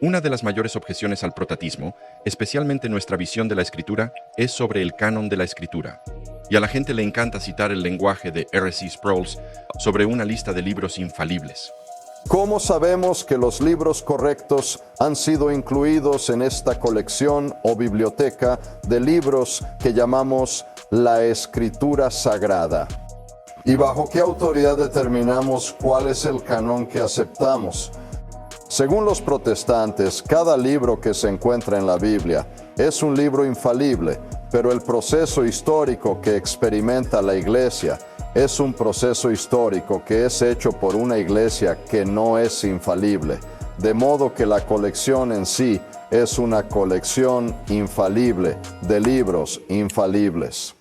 Una de las mayores objeciones al protestantismo, especialmente nuestra visión de la Escritura, es sobre el canon de la Escritura. Y a la gente le encanta citar el lenguaje de R.C. Sproul sobre una lista de libros infalibles. ¿Cómo sabemos que los libros correctos han sido incluidos en esta colección o biblioteca de libros que llamamos la Escritura Sagrada? ¿Y bajo qué autoridad determinamos cuál es el canon que aceptamos? Según los protestantes, cada libro que se encuentra en la Biblia es un libro infalible, pero el proceso histórico que experimenta la Iglesia es un proceso histórico que es hecho por una iglesia que no es infalible, de modo que la colección en sí es una colección infalible de libros infalibles.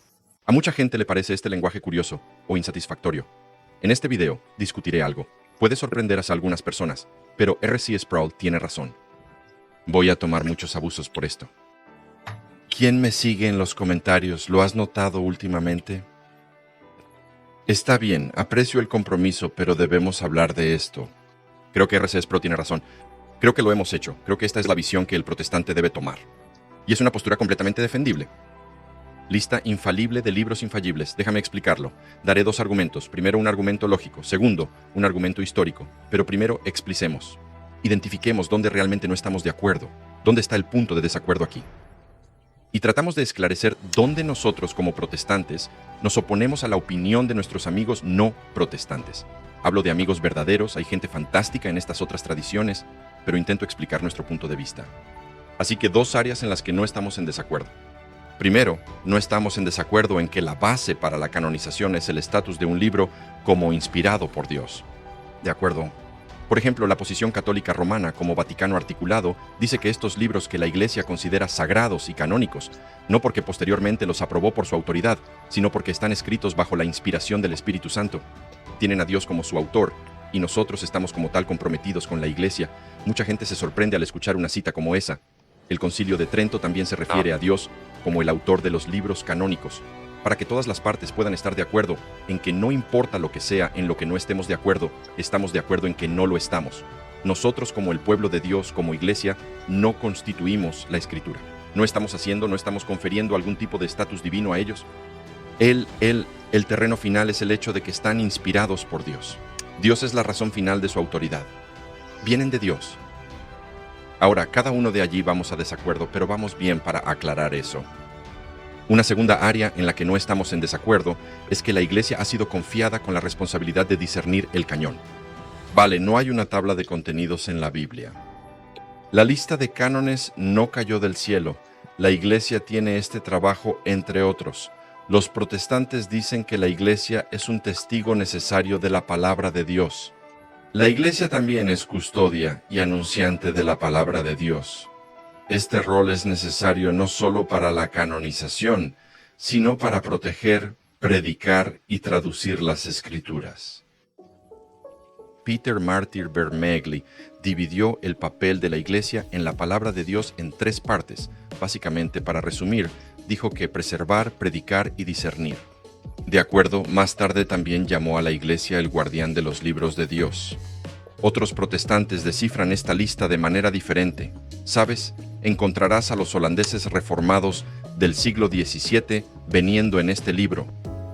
A mucha gente le parece este lenguaje curioso o insatisfactorio. En este video discutiré algo. Puede sorprender a algunas personas, pero R.C. Sproul tiene razón. Voy a tomar muchos abusos por esto. ¿Quién me sigue en los comentarios? ¿Lo has notado últimamente? Está bien, aprecio el compromiso, pero debemos hablar de esto. Creo que R.C. Sproul tiene razón. Creo que lo hemos hecho. Creo que esta es la visión que el protestante debe tomar. Y es una postura completamente defendible. Lista infalible de libros infalibles. Déjame explicarlo. Daré dos argumentos. Primero, un argumento lógico. Segundo, un argumento histórico. Pero primero, explicemos. Identifiquemos dónde realmente no estamos de acuerdo. ¿Dónde está el punto de desacuerdo aquí? Y tratamos de esclarecer dónde nosotros, como protestantes, nos oponemos a la opinión de nuestros amigos no protestantes. Hablo de amigos verdaderos, hay gente fantástica en estas otras tradiciones, pero intento explicar nuestro punto de vista. Así que dos áreas en las que no estamos en desacuerdo. Primero, no estamos en desacuerdo en que la base para la canonización es el estatus de un libro como inspirado por Dios. ¿De acuerdo? Por ejemplo, la posición católica romana como Vaticano articulado dice que estos libros que la Iglesia considera sagrados y canónicos, no porque posteriormente los aprobó por su autoridad, sino porque están escritos bajo la inspiración del Espíritu Santo. Tienen a Dios como su autor, y nosotros estamos como tal comprometidos con la Iglesia. Mucha gente se sorprende al escuchar una cita como esa. El Concilio de Trento también se refiere a Dios como el autor de los libros canónicos, para que todas las partes puedan estar de acuerdo en que no importa lo que sea en lo que no estemos de acuerdo, estamos de acuerdo en que no lo estamos. Nosotros como el pueblo de Dios, como iglesia, no constituimos la Escritura. No estamos confiriendo algún tipo de estatus divino a ellos. El terreno final es el hecho de que están inspirados por Dios. Dios es la razón final de su autoridad. Vienen de Dios. Ahora, cada uno de allí vamos a desacuerdo, pero vamos bien para aclarar eso. Una segunda área en la que no estamos en desacuerdo es que la Iglesia ha sido confiada con la responsabilidad de discernir el cañón. Vale, no hay una tabla de contenidos en la Biblia. La lista de cánones no cayó del cielo. La Iglesia tiene este trabajo, entre otros. Los protestantes dicen que la Iglesia es un testigo necesario de la palabra de Dios. La Iglesia también es custodia y anunciante de la palabra de Dios. Este rol es necesario no solo para la canonización, sino para proteger, predicar y traducir las Escrituras. Peter Martyr Vermegli dividió el papel de la Iglesia en la palabra de Dios en tres partes. Básicamente, para resumir, dijo que preservar, predicar y discernir. De acuerdo, más tarde también llamó a la Iglesia el guardián de los libros de Dios. Otros protestantes descifran esta lista de manera diferente. ¿Sabes? Encontrarás a los holandeses reformados del siglo XVII veniendo en este libro.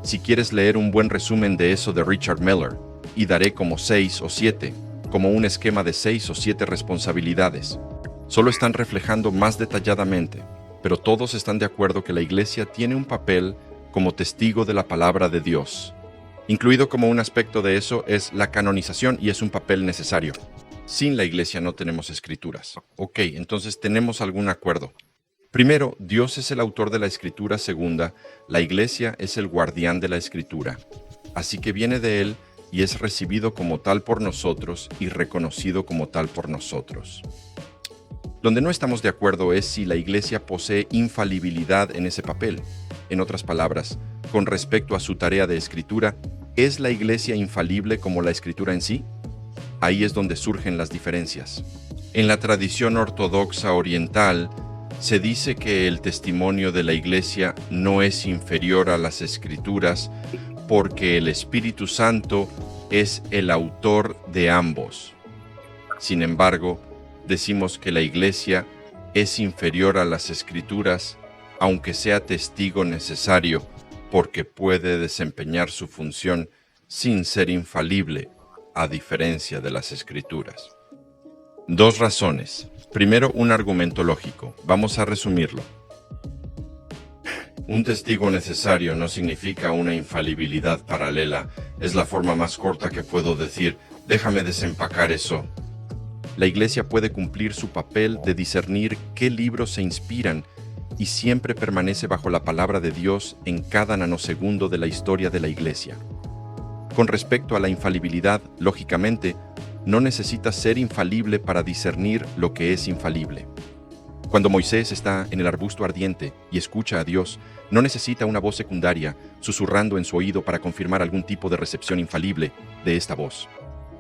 Si quieres leer un buen resumen de eso de Richard Miller, y daré como 6 o 7, como un esquema de 6 o 7 responsabilidades. Solo están reflejando más detalladamente, pero todos están de acuerdo que la Iglesia tiene un papel como testigo de la palabra de Dios. Incluido como un aspecto de eso es la canonización y es un papel necesario. Sin la Iglesia no tenemos escrituras. Ok, entonces tenemos algún acuerdo. Primero, Dios es el autor de la Escritura. Segunda, la Iglesia es el guardián de la Escritura. Así que viene de Él y es recibido como tal por nosotros y reconocido como tal por nosotros. Donde no estamos de acuerdo es si la Iglesia posee infalibilidad en ese papel. En otras palabras, con respecto a su tarea de escritura, ¿es la Iglesia infalible como la Escritura en sí? Ahí es donde surgen las diferencias. En la tradición ortodoxa oriental, se dice que el testimonio de la Iglesia no es inferior a las Escrituras porque el Espíritu Santo es el autor de ambos. Sin embargo, decimos que la Iglesia es inferior a las Escrituras, aunque sea testigo necesario, porque puede desempeñar su función sin ser infalible, a diferencia de las Escrituras. Dos razones. Primero, un argumento lógico. Vamos a resumirlo. Un testigo necesario no significa una infalibilidad paralela. Es la forma más corta que puedo decir. Déjame desempacar eso. La Iglesia puede cumplir su papel de discernir qué libros se inspiran y siempre permanece bajo la palabra de Dios en cada nanosegundo de la historia de la Iglesia. Con respecto a la infalibilidad, lógicamente, no necesita ser infalible para discernir lo que es infalible. Cuando Moisés está en el arbusto ardiente y escucha a Dios, no necesita una voz secundaria susurrando en su oído para confirmar algún tipo de recepción infalible de esta voz.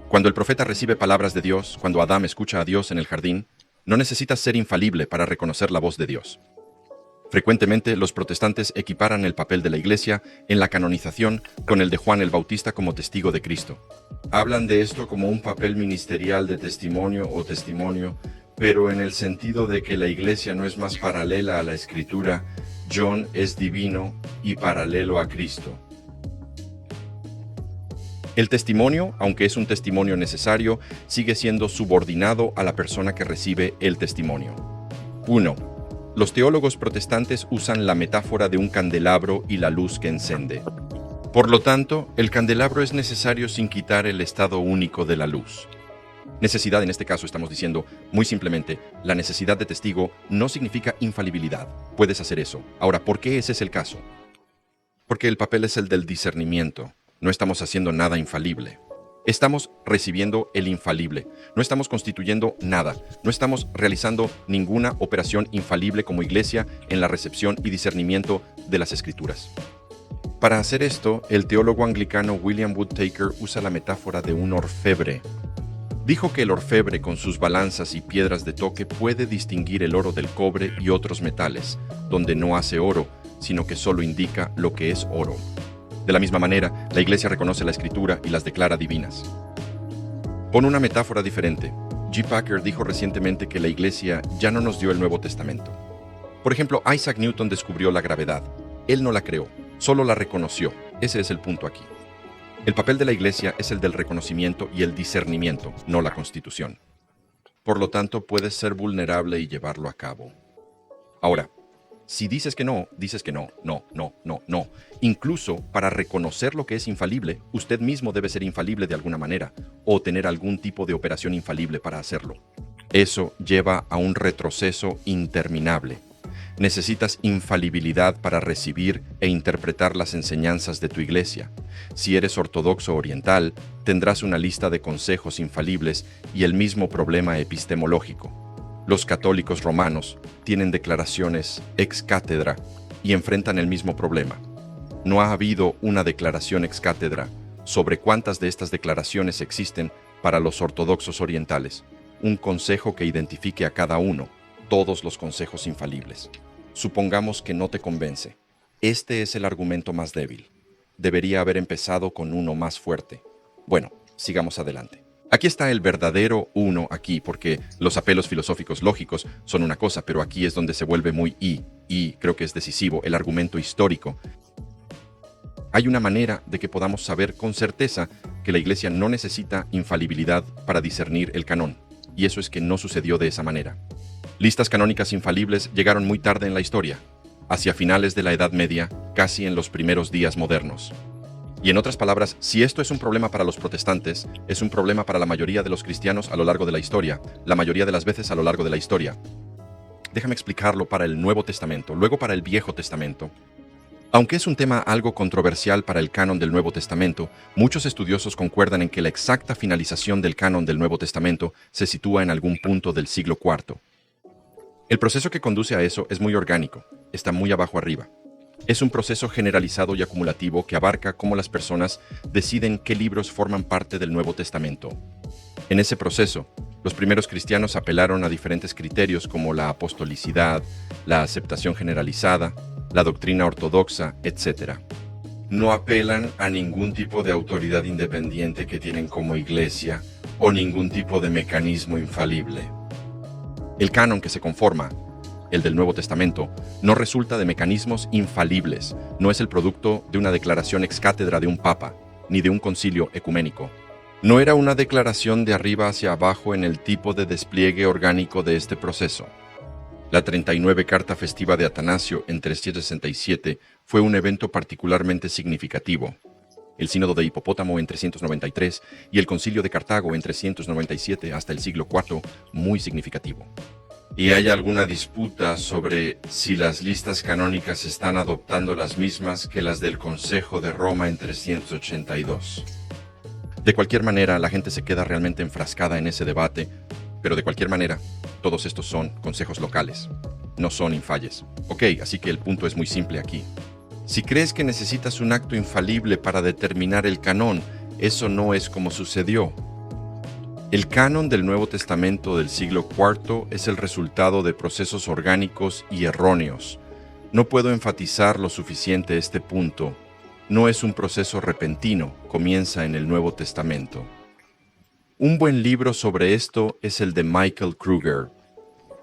Cuando el profeta recibe palabras de Dios, cuando Adán escucha a Dios en el jardín, no necesita ser infalible para reconocer la voz de Dios. Frecuentemente, los protestantes equiparan el papel de la Iglesia en la canonización con el de Juan el Bautista como testigo de Cristo. Hablan de esto como un papel ministerial de testimonio o testimonio, pero en el sentido de que la Iglesia no es más paralela a la Escritura, John es divino y paralelo a Cristo. El testimonio, aunque es un testimonio necesario, sigue siendo subordinado a la persona que recibe el testimonio. 1. Los teólogos protestantes usan la metáfora de un candelabro y la luz que enciende. Por lo tanto, el candelabro es necesario sin quitar el estado único de la luz. Necesidad, en este caso estamos diciendo, muy simplemente, la necesidad de testigo no significa infalibilidad. Puedes hacer eso. Ahora, ¿por qué ese es el caso? Porque el papel es el del discernimiento. No estamos haciendo nada infalible. Estamos recibiendo el infalible. No estamos constituyendo nada. No estamos realizando ninguna operación infalible como Iglesia en la recepción y discernimiento de las Escrituras. Para hacer esto, el teólogo anglicano William Woodtaker usa la metáfora de un orfebre. Dijo que el orfebre con sus balanzas y piedras de toque puede distinguir el oro del cobre y otros metales, donde no hace oro, sino que solo indica lo que es oro. De la misma manera, la Iglesia reconoce la Escritura y las declara divinas. Pon una metáfora diferente. G. Packer dijo recientemente que la Iglesia ya no nos dio el Nuevo Testamento. Por ejemplo, Isaac Newton descubrió la gravedad. Él no la creó, solo la reconoció. Ese es el punto aquí. El papel de la Iglesia es el del reconocimiento y el discernimiento, no la constitución. Por lo tanto, puedes ser vulnerable y llevarlo a cabo. Ahora, si dices que no, no. Incluso para reconocer lo que es infalible, usted mismo debe ser infalible de alguna manera, o tener algún tipo de operación infalible para hacerlo. Eso lleva a un retroceso interminable. Necesitas infalibilidad para recibir e interpretar las enseñanzas de tu Iglesia. Si eres ortodoxo oriental, tendrás una lista de consejos infalibles y el mismo problema epistemológico. Los católicos romanos tienen declaraciones ex cátedra y enfrentan el mismo problema. No ha habido una declaración ex cátedra sobre cuántas de estas declaraciones existen para los ortodoxos orientales. Un consejo que identifique a cada uno, todos los consejos infalibles. Supongamos que no te convence. Este es el argumento más débil. Debería haber empezado con uno más fuerte. Bueno, sigamos adelante. Aquí está el verdadero uno aquí, porque los apelos filosóficos lógicos son una cosa, pero aquí es donde se vuelve muy y creo que es decisivo, el argumento histórico. Hay una manera de que podamos saber con certeza que la Iglesia no necesita infalibilidad para discernir el canón, y eso es que no sucedió de esa manera. Listas canónicas infalibles llegaron muy tarde en la historia, hacia finales de la Edad Media, casi en los primeros días modernos. Y en otras palabras, si esto es un problema para los protestantes, es un problema para la mayoría de los cristianos a lo largo de la historia, la mayoría de las veces a lo largo de la historia. Déjame explicarlo para el Nuevo Testamento, luego para el Viejo Testamento. Aunque es un tema algo controversial para el canon del Nuevo Testamento, muchos estudiosos concuerdan en que la exacta finalización del canon del Nuevo Testamento se sitúa en algún punto del siglo IV. El proceso que conduce a eso es muy orgánico, está muy abajo arriba. Es un proceso generalizado y acumulativo que abarca cómo las personas deciden qué libros forman parte del Nuevo Testamento. En ese proceso, los primeros cristianos apelaron a diferentes criterios como la apostolicidad, la aceptación generalizada, la doctrina ortodoxa, etc. No apelan a ningún tipo de autoridad independiente que tienen como iglesia o ningún tipo de mecanismo infalible. El canon que se conforma, el del Nuevo Testamento, no resulta de mecanismos infalibles, no es el producto de una declaración ex cátedra de un papa, ni de un concilio ecuménico. No era una declaración de arriba hacia abajo en el tipo de despliegue orgánico de este proceso. La 39 Carta Festiva de Atanasio en 367 fue un evento particularmente significativo. El Sínodo de Hipopótamo en 393 y el Concilio de Cartago en 397 hasta el siglo IV, muy significativo. ¿Y hay alguna disputa sobre si las listas canónicas están adoptando las mismas que las del Consejo de Roma en 382? De cualquier manera, la gente se queda realmente enfrascada en ese debate, pero de cualquier manera, todos estos son consejos locales, no son infalles. Ok, así que el punto es muy simple aquí. Si crees que necesitas un acto infalible para determinar el canón, eso no es como sucedió. El canon del Nuevo Testamento del siglo IV es el resultado de procesos orgánicos y erróneos. No puedo enfatizar lo suficiente este punto. No es un proceso repentino, comienza en el Nuevo Testamento. Un buen libro sobre esto es el de Michael Kruger.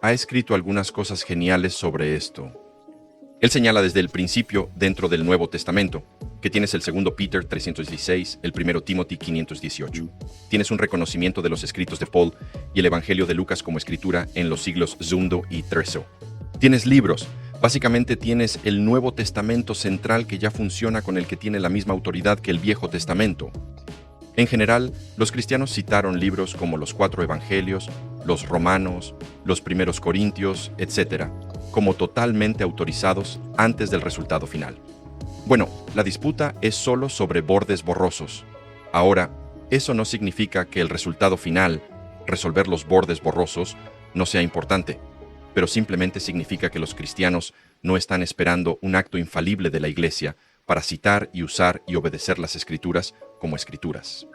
Ha escrito algunas cosas geniales sobre esto. Él señala desde el principio dentro del Nuevo Testamento, que tienes el 2 Peter 316, el 1 Timothy 518. Tienes un reconocimiento de los escritos de Paul y el Evangelio de Lucas como escritura en los siglos II y III. Tienes libros. Básicamente tienes el Nuevo Testamento central que ya funciona con el que tiene la misma autoridad que el Viejo Testamento. En general, los cristianos citaron libros como los 4 Evangelios, los Romanos, los primeros Corintios, etc., como totalmente autorizados antes del resultado final. Bueno, la disputa es solo sobre bordes borrosos. Ahora, eso no significa que el resultado final, resolver los bordes borrosos, no sea importante, pero simplemente significa que los cristianos no están esperando un acto infalible de la Iglesia para citar y usar y obedecer las Escrituras como Escrituras.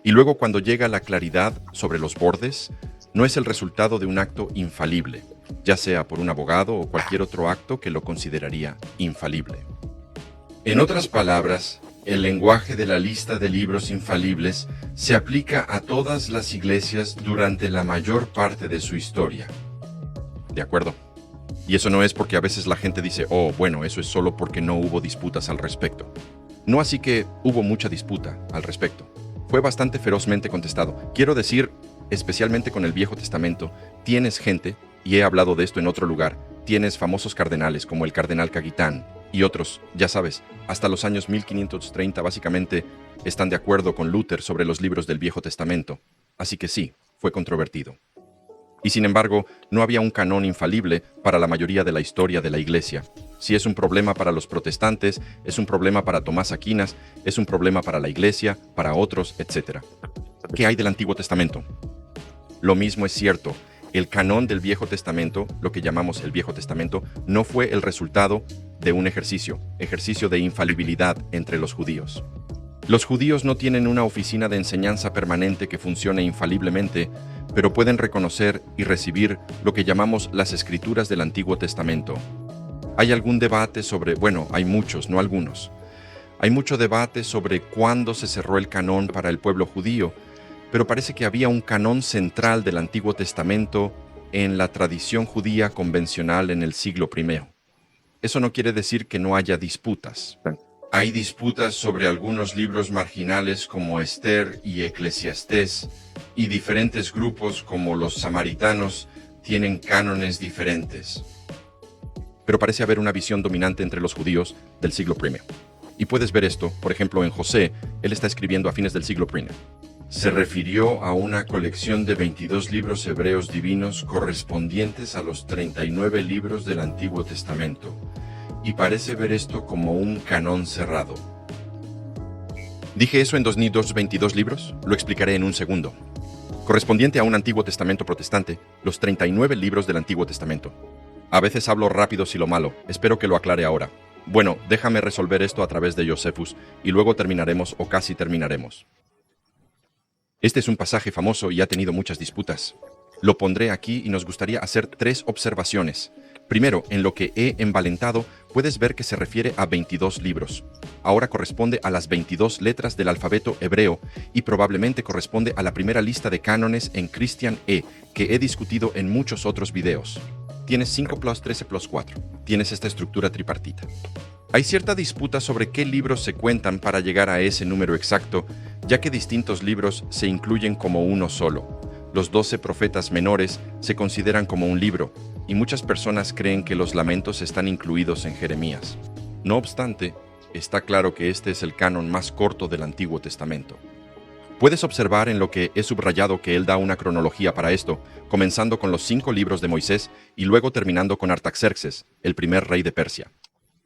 Y luego cuando llega la claridad sobre los bordes, no es el resultado de un acto infalible, ya sea por un abogado o cualquier otro acto que lo consideraría infalible. En otras palabras, el lenguaje de la lista de libros infalibles se aplica a todas las iglesias durante la mayor parte de su historia. De acuerdo. Y eso no es porque a veces la gente dice, oh, bueno, eso es solo porque no hubo disputas al respecto. No así que hubo mucha disputa al respecto. Fue bastante ferozmente contestado. Quiero decir, especialmente con el Viejo Testamento, tienes gente, y he hablado de esto en otro lugar, tienes famosos cardenales como el cardenal Caguitán y otros, ya sabes, hasta los años 1530 básicamente están de acuerdo con Luther sobre los libros del Viejo Testamento. Así que sí, fue controvertido. Y sin embargo, no había un canón infalible para la mayoría de la historia de la Iglesia. Si es un problema para los protestantes, es un problema para Tomás Aquinas, es un problema para la Iglesia, para otros, etc. ¿Qué hay del Antiguo Testamento? Lo mismo es cierto. El canón del Viejo Testamento, lo que llamamos el Viejo Testamento, no fue el resultado de un ejercicio de infalibilidad entre los judíos. Los judíos no tienen una oficina de enseñanza permanente que funcione infaliblemente, pero pueden reconocer y recibir lo que llamamos las Escrituras del Antiguo Testamento. Hay algún debate sobre, bueno, hay muchos, no algunos. Hay mucho debate sobre cuándo se cerró el canón para el pueblo judío, pero parece que había un canón central del Antiguo Testamento en la tradición judía convencional en el siglo I. Eso no quiere decir que no haya disputas. Hay disputas sobre algunos libros marginales como Esther y Eclesiastés, y diferentes grupos como los samaritanos tienen cánones diferentes. Pero parece haber una visión dominante entre los judíos del siglo I. Y puedes ver esto, por ejemplo, en José, él está escribiendo a fines del siglo I. Se refirió a una colección de 22 libros hebreos divinos correspondientes a los 39 libros del Antiguo Testamento, y parece ver esto como un canón cerrado. ¿Dije eso en 22 libros? Lo explicaré en un segundo. Correspondiente a un Antiguo Testamento protestante, los 39 libros del Antiguo Testamento. A veces hablo rápido si lo malo, espero que lo aclare ahora. Bueno, déjame resolver esto a través de Josephus, y luego terminaremos o casi terminaremos. Este es un pasaje famoso y ha tenido muchas disputas. Lo pondré aquí y nos gustaría hacer 3 observaciones. Primero, en lo que he envalentado, puedes ver que se refiere a 22 libros. Ahora corresponde a las 22 letras del alfabeto hebreo y probablemente corresponde a la primera lista de cánones en Christian E, que he discutido en muchos otros videos. Tienes 5 + 13 + 4. Tienes esta estructura tripartita. Hay cierta disputa sobre qué libros se cuentan para llegar a ese número exacto, ya que distintos libros se incluyen como uno solo. Los 12 profetas menores se consideran como un libro, y muchas personas creen que los lamentos están incluidos en Jeremías. No obstante, está claro que este es el canon más corto del Antiguo Testamento. Puedes observar en lo que he subrayado que él da una cronología para esto, comenzando con los 5 libros de Moisés y luego terminando con Artaxerxes, el primer rey de Persia.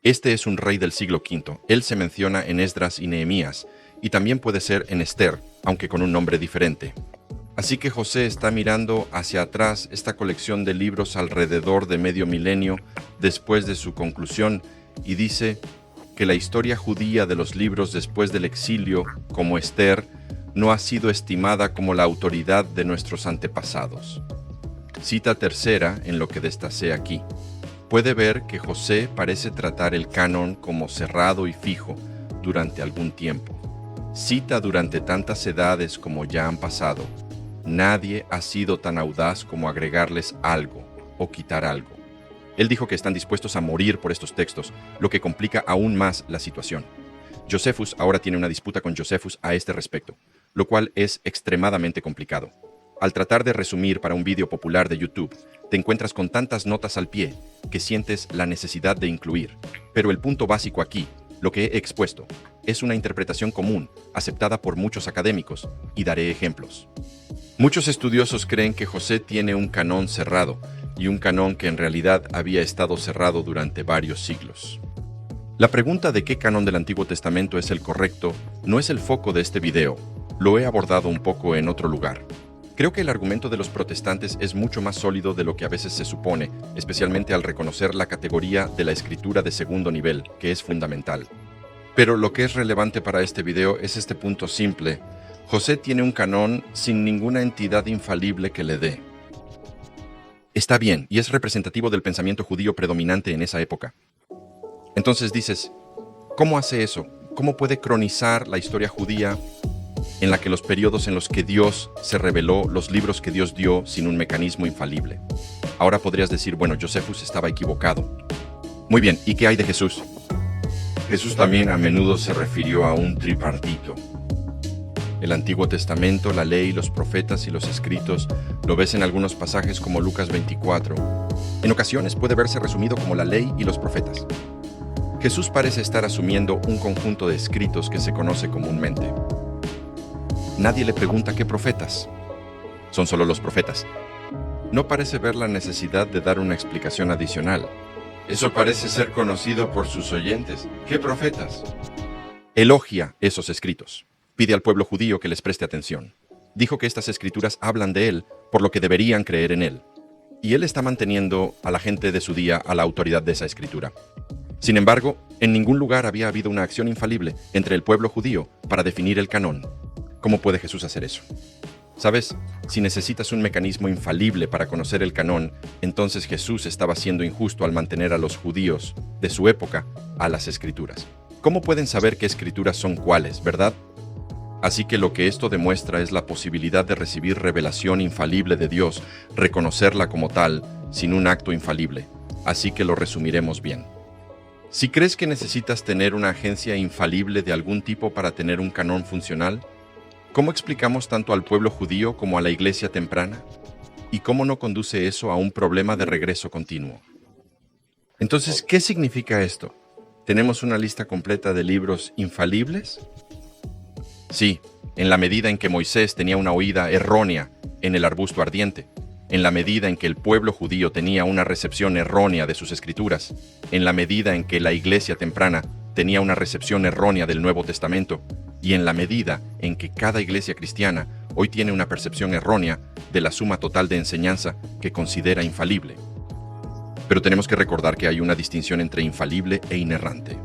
Este es un rey del siglo V. Él se menciona en Esdras y Nehemías, y también puede ser en Esther, aunque con un nombre diferente. Así que José está mirando hacia atrás esta colección de libros alrededor de medio milenio después de su conclusión y dice que la historia judía de los libros después del exilio, como Esther, no ha sido estimada como la autoridad de nuestros antepasados. Cita tercera en lo que destacé aquí. Puede ver que José parece tratar el canon como cerrado y fijo durante algún tiempo. Cita durante tantas edades como ya han pasado. Nadie ha sido tan audaz como agregarles algo o quitar algo. Él dijo que están dispuestos a morir por estos textos, lo que complica aún más la situación. Josephus ahora tiene una disputa con Josephus a este respecto, lo cual es extremadamente complicado. Al tratar de resumir para un vídeo popular de YouTube, te encuentras con tantas notas al pie que sientes la necesidad de incluir. Pero el punto básico aquí, lo que he expuesto, es una interpretación común, aceptada por muchos académicos, y daré ejemplos. Muchos estudiosos creen que José tiene un canón cerrado, y un canón que en realidad había estado cerrado durante varios siglos. La pregunta de qué canón del Antiguo Testamento es el correcto no es el foco de este video, lo he abordado un poco en otro lugar. Creo que el argumento de los protestantes es mucho más sólido de lo que a veces se supone, especialmente al reconocer la categoría de la escritura de segundo nivel, que es fundamental. Pero lo que es relevante para este video es este punto simple. José tiene un canón sin ninguna entidad infalible que le dé. Está bien, y es representativo del pensamiento judío predominante en esa época. Entonces dices, ¿cómo hace eso? ¿Cómo puede cronizar la historia judía en la que los periodos en los que Dios se reveló, los libros que Dios dio sin un mecanismo infalible? Ahora podrías decir, bueno, Josephus estaba equivocado. Muy bien, ¿y qué hay de Jesús? Jesús también a menudo se refirió a un tripartito. El Antiguo Testamento, la ley, los profetas y los escritos, lo ves en algunos pasajes como Lucas 24. En ocasiones puede verse resumido como la ley y los profetas. Jesús parece estar asumiendo un conjunto de escritos que se conoce comúnmente. Nadie le pregunta qué profetas. Son solo los profetas. No parece ver la necesidad de dar una explicación adicional. Eso parece ser conocido por sus oyentes. ¿Qué profetas? Elogia esos escritos. Pide al pueblo judío que les preste atención. Dijo que estas escrituras hablan de él, por lo que deberían creer en él. Y él está manteniendo a la gente de su día a la autoridad de esa escritura. Sin embargo, en ningún lugar había habido una acción infalible entre el pueblo judío para definir el canón. ¿Cómo puede Jesús hacer eso? ¿Sabes? Si necesitas un mecanismo infalible para conocer el canón, entonces Jesús estaba siendo injusto al mantener a los judíos de su época a las escrituras. ¿Cómo pueden saber qué escrituras son cuáles, verdad? Así que lo que esto demuestra es la posibilidad de recibir revelación infalible de Dios, reconocerla como tal, sin un acto infalible. Así que lo resumiremos bien. Si crees que necesitas tener una agencia infalible de algún tipo para tener un canón funcional, ¿cómo explicamos tanto al pueblo judío como a la iglesia temprana? ¿Y cómo no conduce eso a un problema de regreso continuo? Entonces, ¿qué significa esto? ¿Tenemos una lista completa de libros infalibles? Sí, en la medida en que Moisés tenía una oída errónea en el arbusto ardiente, en la medida en que el pueblo judío tenía una recepción errónea de sus escrituras, en la medida en que la iglesia temprana tenía una recepción errónea del Nuevo Testamento, y en la medida en que cada iglesia cristiana hoy tiene una percepción errónea de la suma total de enseñanza que considera infalible. Pero tenemos que recordar que hay una distinción entre infalible e inerrante.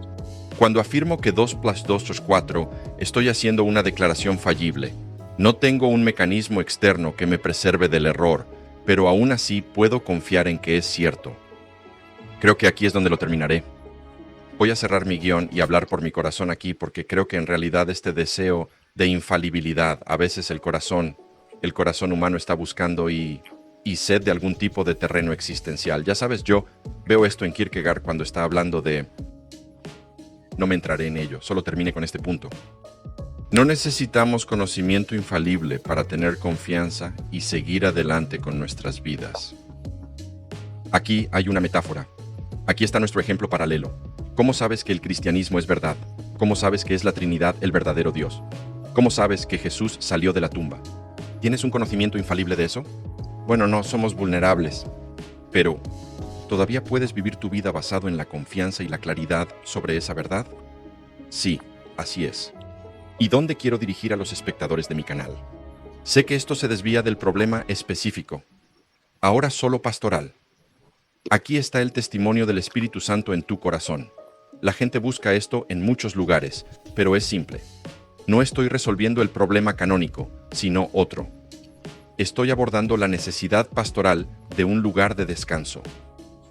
Cuando afirmo que 2 + 2 es 4, estoy haciendo una declaración fallible. No tengo un mecanismo externo que me preserve del error, pero aún así puedo confiar en que es cierto. Creo que aquí es donde lo terminaré. Voy a cerrar mi guión y hablar por mi corazón aquí porque creo que en realidad este deseo de infalibilidad, a veces el corazón humano está buscando y sed de algún tipo de terreno existencial. Ya sabes, yo veo esto en Kierkegaard cuando está hablando de... No me entraré en ello, solo termine con este punto. No necesitamos conocimiento infalible para tener confianza y seguir adelante con nuestras vidas. Aquí hay una metáfora. Aquí está nuestro ejemplo paralelo. ¿Cómo sabes que el cristianismo es verdad? ¿Cómo sabes que es la Trinidad el verdadero Dios? ¿Cómo sabes que Jesús salió de la tumba? ¿Tienes un conocimiento infalible de eso? Bueno, no, somos vulnerables. Pero, ¿todavía puedes vivir tu vida basado en la confianza y la claridad sobre esa verdad? Sí, así es. ¿Y dónde quiero dirigir a los espectadores de mi canal? Sé que esto se desvía del problema específico. Ahora solo pastoral. Aquí está el testimonio del Espíritu Santo en tu corazón. La gente busca esto en muchos lugares, pero es simple. No estoy resolviendo el problema canónico, sino otro. Estoy abordando la necesidad pastoral de un lugar de descanso.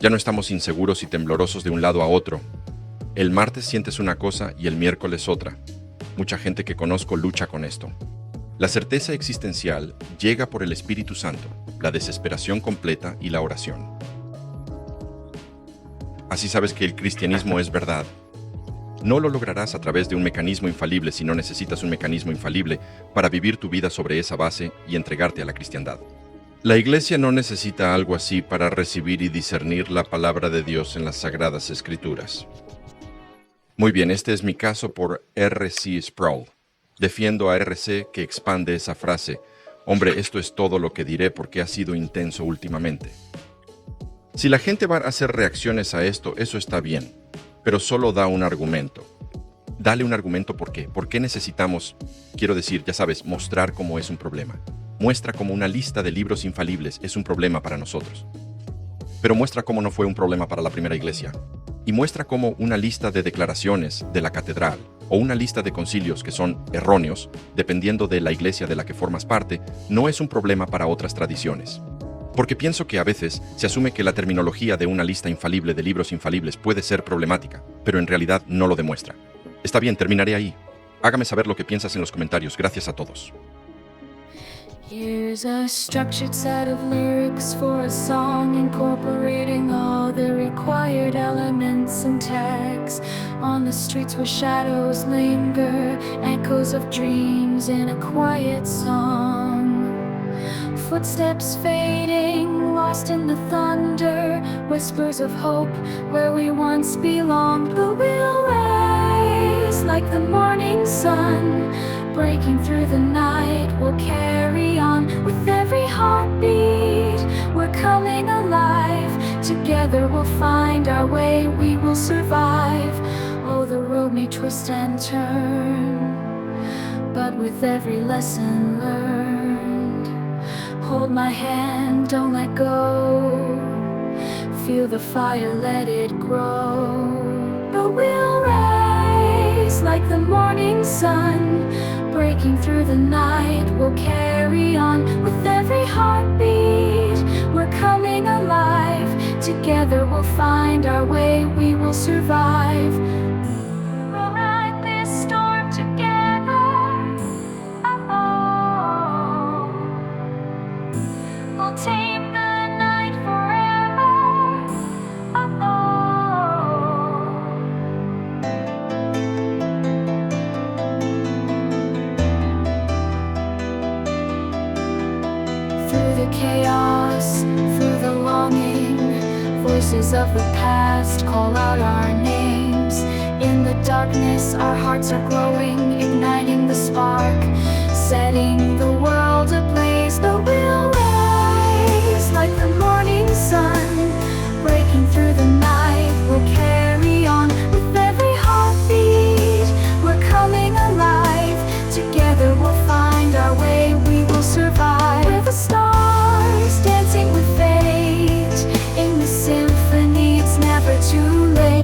Ya no estamos inseguros y temblorosos de un lado a otro. El martes sientes una cosa y el miércoles otra. Mucha gente que conozco lucha con esto. La certeza existencial llega por el Espíritu Santo, la desesperación completa y la oración. Así sabes que el cristianismo es verdad. No lo lograrás a través de un mecanismo infalible si no necesitas un mecanismo infalible para vivir tu vida sobre esa base y entregarte a la cristiandad. La Iglesia no necesita algo así para recibir y discernir la palabra de Dios en las Sagradas Escrituras. Muy bien, este es mi caso por R.C. Sproul. Defiendo a R.C. que expande esa frase. Hombre, esto es todo lo que diré porque ha sido intenso últimamente. Si la gente va a hacer reacciones a esto, eso está bien, pero solo da un argumento. Dale un argumento por qué. ¿Por qué necesitamos, quiero decir, ya sabes, mostrar cómo es un problema? Muestra cómo una lista de libros infalibles es un problema para nosotros. Pero muestra cómo no fue un problema para la primera iglesia. Y muestra cómo una lista de declaraciones de la catedral o una lista de concilios que son erróneos, dependiendo de la iglesia de la que formas parte, no es un problema para otras tradiciones. Porque pienso que a veces se asume que la terminología de una lista infalible de libros infalibles puede ser problemática, pero en realidad no lo demuestra. Está bien, terminaré ahí. Hágame saber lo que piensas en los comentarios. Gracias a todos. Here's a structured set of lyrics for a song incorporating all the required elements and tags. On the streets where shadows linger, echoes of dreams in a quiet song. Footsteps fading, lost in the thunder, whispers of hope where we once belonged. But we'll rise like the morning sun, breaking through the night. We'll carry on with every heartbeat. We're coming alive. Together we'll find our way. We will survive. Oh, the road may twist and turn, but with every lesson learned, hold my hand, don't let go. Feel the fire, let it grow. But we'll rise like the morning sun, breaking through the night. We'll carry on with every heartbeat. We're coming alive. Together we'll find our way. We will survive. We'll ride this storm together. Oh, we'll tame the night forever. Through the chaos, through the longing, voices of the past call out our names. In the darkness, our hearts are glowing, igniting